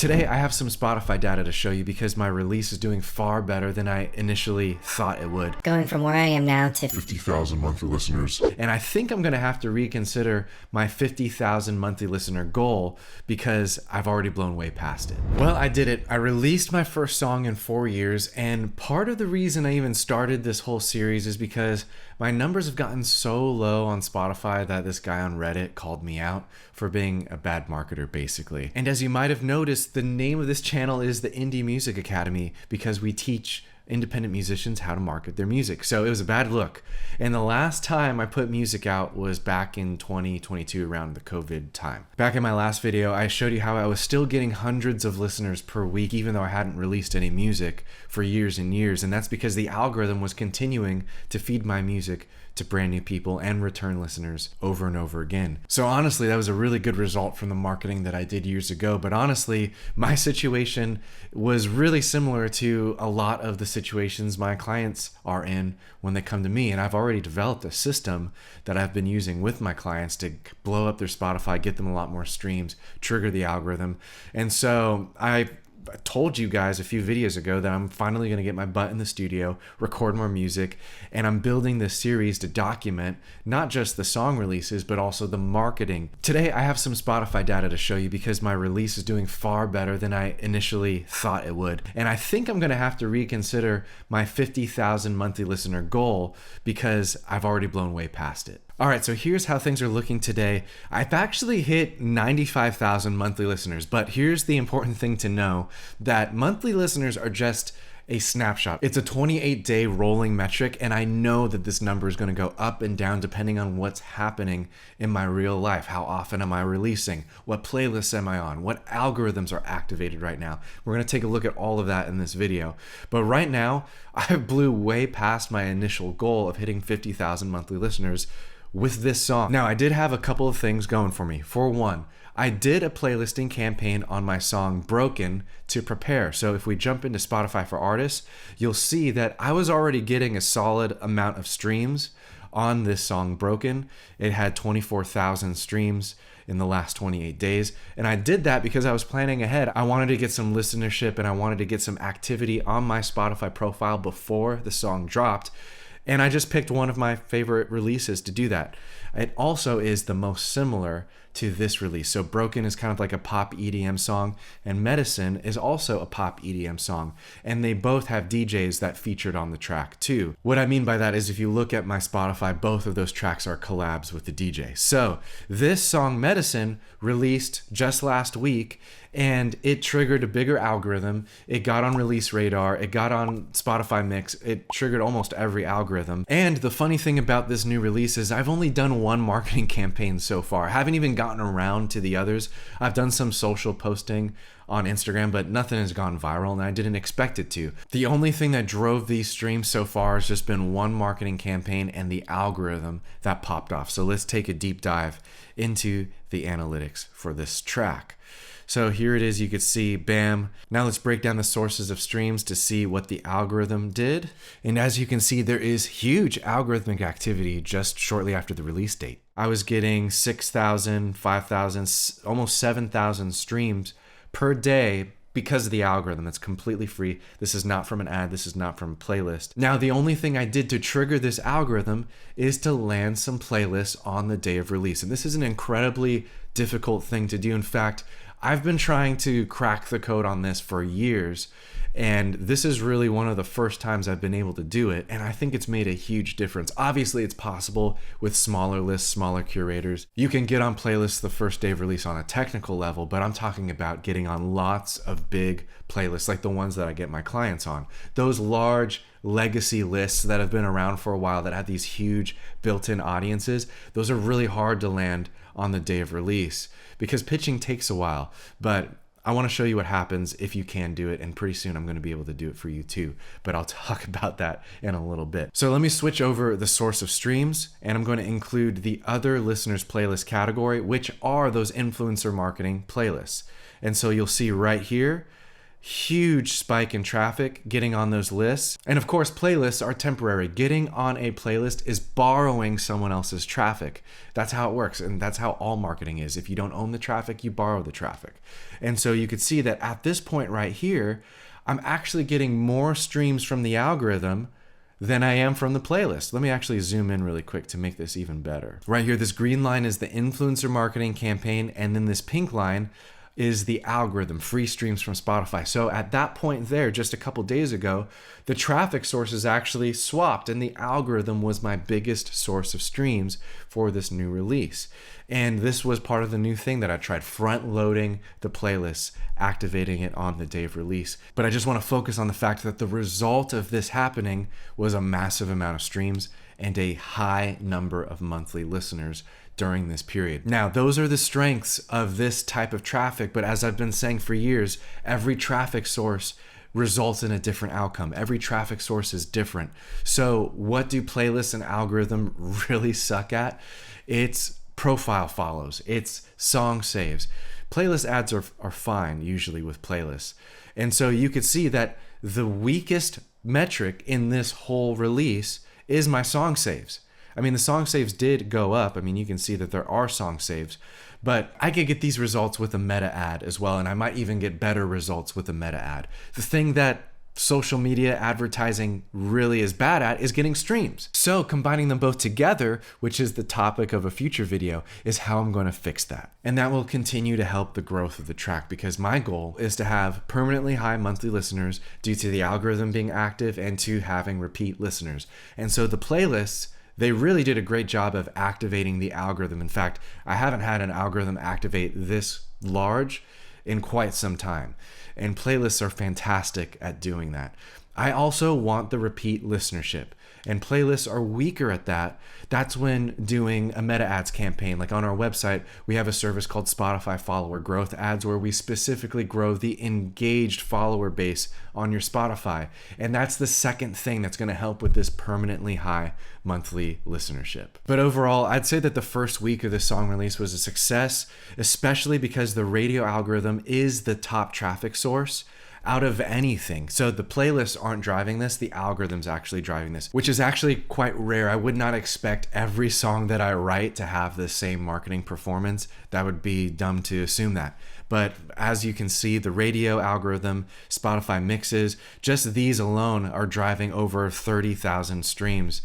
Today I have some Spotify data to show you because my release is doing far better than I initially thought it would. Going from where I am now to 50,000 monthly listeners. And I think I'm gonna have to reconsider my 50,000 monthly listener goal because I've already blown way past it. Well, I did it. I released my first song in 4 years, and part of the reason I even started this whole series is because my numbers have gotten so low on Spotify that this guy on Reddit called me out for being a bad marketer, basically. And as you might have noticed, the name of this channel is the Indie Music Academy because we teach independent musicians how to market their music. So it was a bad look. And the last time I put music out was back in 2022 around the COVID time. Back in my last video, I showed you how I was still getting hundreds of listeners per week, even though I hadn't released any music for years and years. And that's because the algorithm was continuing to feed my music to brand new people and return listeners over and over again. So honestly, that was a really good result from the marketing that I did years ago. But honestly, my situation was really similar to a lot of the situations my clients are in when they come to me. And I've already developed a system that I've been using with my clients to blow up their Spotify, get them a lot more streams, trigger the algorithm. And so I told you guys a few videos ago that I'm finally going to get my butt in the studio, record more music, and I'm building this series to document not just the song releases, but also the marketing. Today, I have some Spotify data to show you because my release is doing far better than I initially thought it would. And I think I'm going to have to reconsider my 50,000 monthly listener goal because I've already blown way past it. All right, so here's how things are looking today. I've actually hit 95,000 monthly listeners, but here's the important thing to know, that monthly listeners are just a snapshot. It's a 28-day rolling metric, and I know that this number is going to go up and down depending on what's happening in my real life. How often am I releasing? What playlists am I on? What algorithms are activated right now? We're going to take a look at all of that in this video. But right now, I blew way past my initial goal of hitting 50,000 monthly listeners with this song. Now, I did have a couple of things going for me. For one, I did a playlisting campaign on my song Broken to prepare. So if we jump into Spotify for Artists, you'll see that I was already getting a solid amount of streams on this song Broken. It had 24,000 streams in the last 28 days. And I did that because I was planning ahead. I wanted to get some listenership and I wanted to get some activity on my Spotify profile before the song dropped. And I just picked one of my favorite releases to do that. It also is the most similar to this release. So Broken is kind of like a pop EDM song, and Medicine is also a pop EDM song. And they both have DJs that featured on the track too. What I mean by that is if you look at my Spotify, both of those tracks are collabs with the DJ. So this song Medicine released just last week, and it triggered a bigger algorithm. It got on Release Radar, it got on Spotify Mix, it triggered almost every algorithm. And the funny thing about this new release is I've only done one marketing campaign so far. I haven't even gotten around to the others. I've done some social posting on Instagram, but nothing has gone viral, and I didn't expect it to. The only thing that drove these streams so far has just been one marketing campaign and the algorithm that popped off. So let's take a deep dive into the analytics for this track. So here it is, you could see, bam. Now let's break down the sources of streams to see what the algorithm did. And as you can see, there is huge algorithmic activity just shortly after the release date. I was getting 6,000, 5,000, almost 7,000 streams per day because of the algorithm. It's completely free. This is not from an ad. This is not from a playlist. Now, the only thing I did to trigger this algorithm is to land some playlists on the day of release. And this is an incredibly difficult thing to do. In fact, I've been trying to crack the code on this for years, and this is really one of the first times I've been able to do it, and I think it's made a huge difference. Obviously, it's possible with smaller lists, smaller curators. You can get on playlists the first day of release on a technical level, but I'm talking about getting on lots of big playlists like the ones that I get my clients on. Those large legacy lists that have been around for a while that have these huge built-in audiences, those are really hard to land on the day of release because pitching takes a while. But I want to show you what happens if you can do it, and pretty soon I'm going to be able to do it for you too, but I'll talk about that in a little bit. So let me switch over the source of streams, and I'm going to include the other listeners playlist category, which are those influencer marketing playlists. And so you'll see right here, huge spike in traffic getting on those lists. And of course, playlists are temporary. Getting on a playlist is borrowing someone else's traffic. That's how it works. And that's how all marketing is. If you don't own the traffic, you borrow the traffic. And so you could see that at this point right here, I'm actually getting more streams from the algorithm than I am from the playlist. Let me actually zoom in really quick to make this even better. Right here, this green line is the influencer marketing campaign, and then this pink line is the algorithm, free streams from Spotify. So at that point there, just a couple days ago, the traffic sources actually swapped, and the algorithm was my biggest source of streams for this new release. And this was part of the new thing that I tried, front loading the playlists, activating it on the day of release. But I just want to focus on the fact that the result of this happening was a massive amount of streams and a high number of monthly listeners during this period. Now, those are the strengths of this type of traffic, but as I've been saying for years, every traffic source results in a different outcome. Every traffic source is different. So what do playlists and algorithm really suck at? It's profile follows, it's song saves. Playlist ads are fine usually with playlists. And so you could see that the weakest metric in this whole release is my song saves. I mean, the song saves did go up. I mean, you can see that there are song saves, but I could get these results with a meta ad as well, and I might even get better results with a meta ad. The thing that social media advertising really is bad at is getting streams. So combining them both together, which is the topic of a future video, is how I'm going to fix that. And that will continue to help the growth of the track, because my goal is to have permanently high monthly listeners due to the algorithm being active and to having repeat listeners. And so the playlists, they really did a great job of activating the algorithm. In fact, I haven't had an algorithm activate this large in quite some time. And playlists are fantastic at doing that. I also want the repeat listenership, and playlists are weaker at that. That's when doing a meta ads campaign. Like on our website, we have a service called Spotify Follower Growth Ads, where we specifically grow the engaged follower base on your Spotify. And that's the second thing that's going to help with this permanently high monthly listenership. But overall, I'd say that the first week of this song release was a success, especially because the radio algorithm is the top traffic source out of anything. So the playlists aren't driving this, the algorithm's actually driving this, which is actually quite rare. I would not expect every song that I write to have the same marketing performance. That would be dumb to assume that. But as you can see, the radio algorithm, Spotify mixes, just these alone are driving over 30,000 streams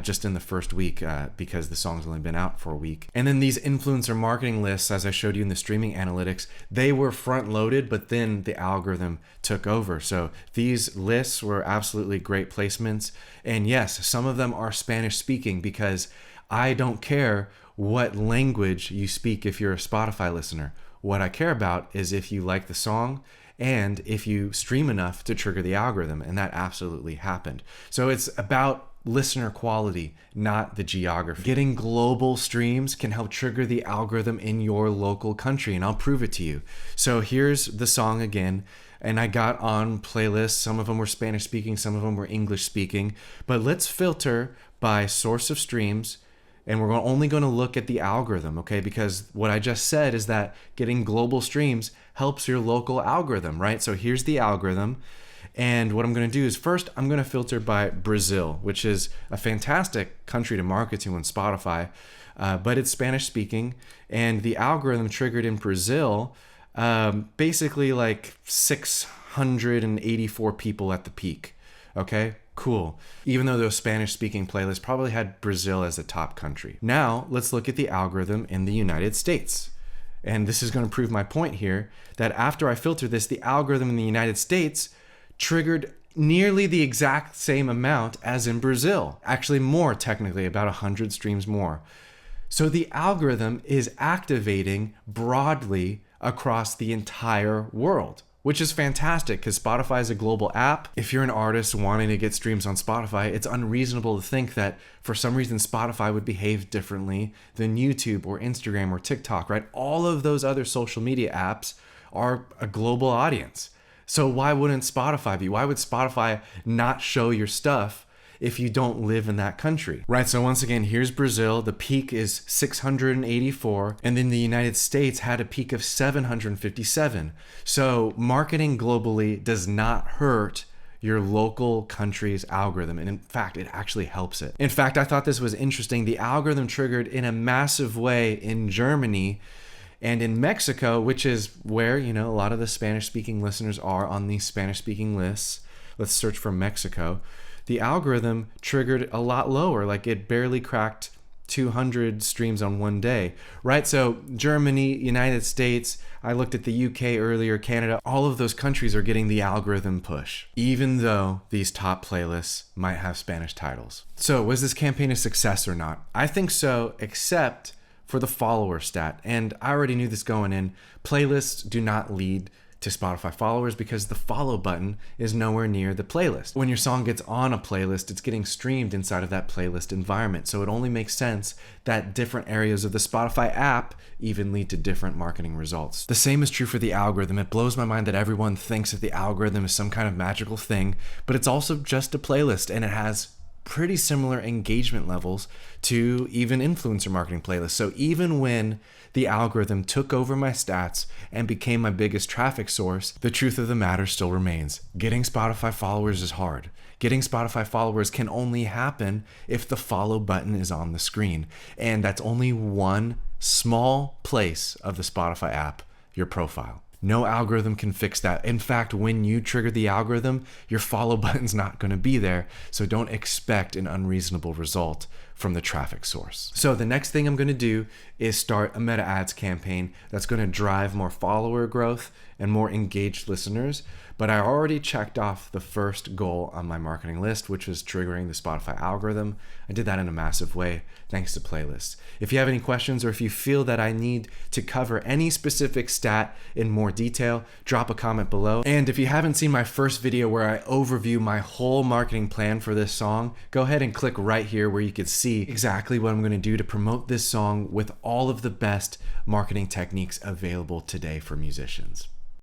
just in the first week because the song's only been out for a week. And then these influencer marketing lists, as I showed you in the streaming analytics, they were front loaded, but then the algorithm took over. So these lists were absolutely great placements. And yes, some of them are Spanish speaking, because I don't care what language you speak if you're a Spotify listener. What I care about is if you like the song and if you stream enough to trigger the algorithm, and that absolutely happened. So it's about listener quality, not the geography. Getting global streams can help trigger the algorithm in your local country, and I'll prove it to you. So here's the song again, and I got on playlists. Some of them were Spanish speaking, some of them were English speaking, but let's filter by source of streams, and we're only going to look at the algorithm, okay? Because what I just said is that getting global streams helps your local algorithm, right? So here's the algorithm. And what I'm going to do is first, I'm going to filter by Brazil, which is a fantastic country to market to on Spotify, but it's Spanish speaking. And the algorithm triggered in Brazil, basically like 684 people at the peak. Okay, cool. Even though those Spanish speaking playlists probably had Brazil as the top country. Now let's look at the algorithm in the United States. And this is going to prove my point here, that after I filter this, the algorithm in the United States triggered nearly the exact same amount as in Brazil. Actually more, technically, about 100 streams more. So the algorithm is activating broadly across the entire world, which is fantastic because Spotify is a global app. If you're an artist wanting to get streams on Spotify, it's unreasonable to think that for some reason Spotify would behave differently than YouTube or Instagram or TikTok, right? All of those other social media apps are a global audience. So why wouldn't Spotify be? Why would Spotify not show your stuff if you don't live in that country, right? So once again, here's Brazil. The peak is 684, and then the United States had a peak of 757. So marketing globally does not hurt your local country's algorithm. And in fact, it actually helps it. In fact, I thought this was interesting. The algorithm triggered in a massive way in Germany and in Mexico, which is where, a lot of the Spanish-speaking listeners are on these Spanish-speaking lists. Let's search for Mexico. The algorithm triggered a lot lower, like it barely cracked 200 streams on one day, right? So Germany, United States, I looked at the UK earlier, Canada, all of those countries are getting the algorithm push, even though these top playlists might have Spanish titles. So was this campaign a success or not? I think so, except for the follower stat. And I already knew this going in. Playlists do not lead to Spotify followers because the follow button is nowhere near the playlist. When your song gets on a playlist, it's getting streamed inside of that playlist environment. So it only makes sense that different areas of the Spotify app even lead to different marketing results. The same is true for the algorithm. It blows my mind that everyone thinks that the algorithm is some kind of magical thing, but it's also just a playlist, and it has pretty similar engagement levels to even influencer marketing playlists. So even when the algorithm took over my stats and became my biggest traffic source, the truth of the matter still remains. Getting Spotify followers is hard. Getting Spotify followers can only happen if the follow button is on the screen. And that's only one small place of the Spotify app, your profile. No algorithm can fix that. In fact, when you trigger the algorithm, your follow button's not going to be there. So don't expect an unreasonable result from the traffic source. So the next thing I'm going to do is start a meta ads campaign that's going to drive more follower growth and more engaged listeners. But I already checked off the first goal on my marketing list, which was triggering the Spotify algorithm. I did that in a massive way thanks to playlists. If you have any questions, or if you feel that I need to cover any specific stat in more detail, drop a comment below. And if you haven't seen my first video where I overview my whole marketing plan for this song, go ahead and click right here where you can see exactly what I'm going to do to promote this song with all of the best marketing techniques available today for musicians.